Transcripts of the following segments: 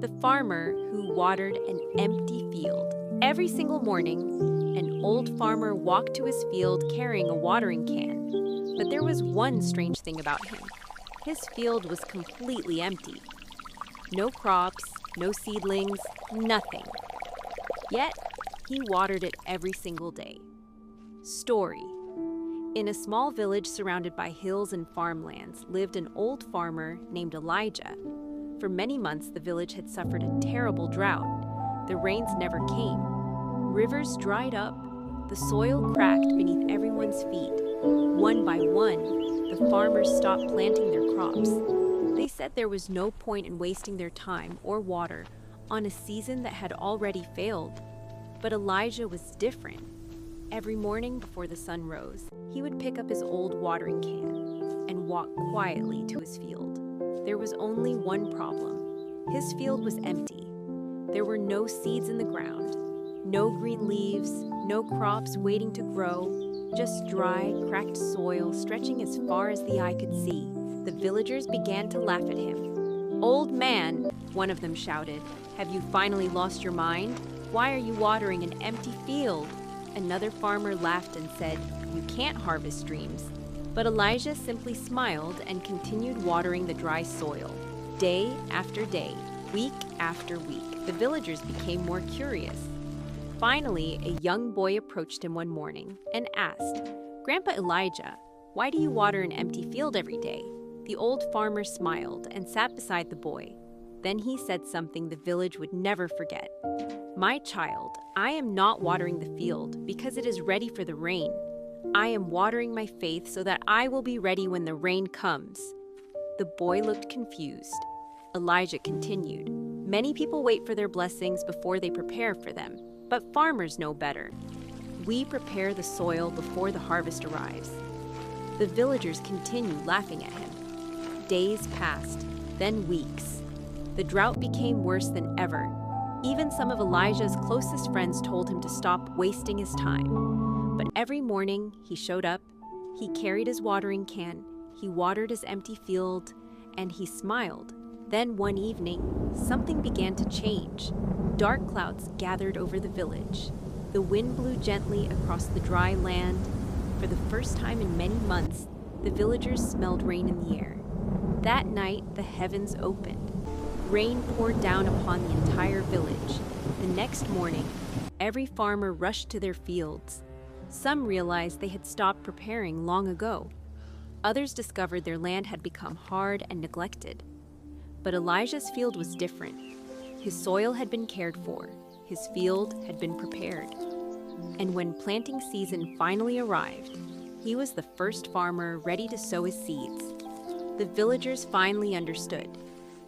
The farmer who watered an empty field. Every single morning, an old farmer walked to his field carrying a watering can. But there was one strange thing about him. His field was completely empty. No crops, no seedlings, nothing. Yet, he watered it every single day. Story. In a small village surrounded by hills and farmlands lived an old farmer named Elijah. For many months, the village had suffered a terrible drought. The rains never came. Rivers dried up. The soil cracked beneath everyone's feet. One by one, the farmers stopped planting their crops. They said there was no point in wasting their time or water on a season that had already failed. But Elijah was different. Every morning before the sun rose, he would pick up his old watering can and walk quietly to his field. There was only one problem. His field was empty. There were no seeds in the ground, no green leaves, no crops waiting to grow, just dry, cracked soil stretching as far as the eye could see. The villagers began to laugh at him. "Old man," one of them shouted, "have you finally lost your mind? Why are you watering an empty field?" Another farmer laughed and said, "You can't harvest dreams." But Elijah simply smiled and continued watering the dry soil. Day after day, week after week, the villagers became more curious. Finally, a young boy approached him one morning and asked, "Grandpa Elijah, why do you water an empty field every day?" The old farmer smiled and sat beside the boy. Then he said something the village would never forget. "My child, I am not watering the field because it is ready for the rain. I am watering my faith so that I will be ready when the rain comes." The boy looked confused. Elijah continued, "Many people wait for their blessings before they prepare for them, but farmers know better. We prepare the soil before the harvest arrives." The villagers continued laughing at him. Days passed, then weeks. The drought became worse than ever. Even some of Elijah's closest friends told him to stop wasting his time. But every morning he showed up, he carried his watering can, he watered his empty field, and he smiled. Then one evening, something began to change. Dark clouds gathered over the village. The wind blew gently across the dry land. For the first time in many months, the villagers smelled rain in the air. That night, the heavens opened. Rain poured down upon the entire village. The next morning, every farmer rushed to their fields. Some realized they had stopped preparing long ago. Others discovered their land had become hard and neglected. But Elijah's field was different. His soil had been cared for. His field had been prepared. And when planting season finally arrived, he was the first farmer ready to sow his seeds. The villagers finally understood.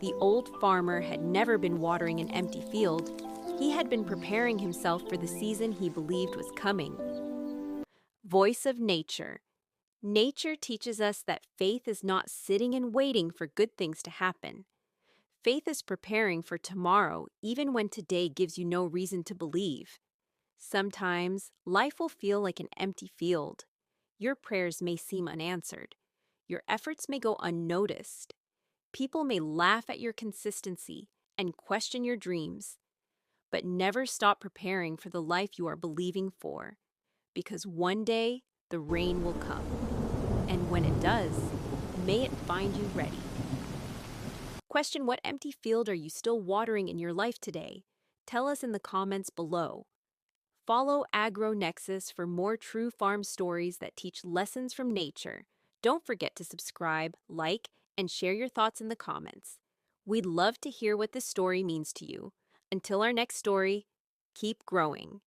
The old farmer had never been watering an empty field. He had been preparing himself for the season he believed was coming. Voice of nature. Nature teaches us that faith is not sitting and waiting for good things to happen. Faith is preparing for tomorrow, even when today gives you no reason to believe. Sometimes, life will feel like an empty field. Your prayers may seem unanswered. Your efforts may go unnoticed. People may laugh at your consistency and question your dreams. But never stop preparing for the life you are believing for, because one day the rain will come. And when it does, may it find you ready. Question: what empty field are you still watering in your life today? Tell us in the comments below. Follow AgroNexus for more true farm stories that teach lessons from nature. Don't forget to subscribe, like, and share your thoughts in the comments. We'd love to hear what this story means to you. Until our next story, keep growing.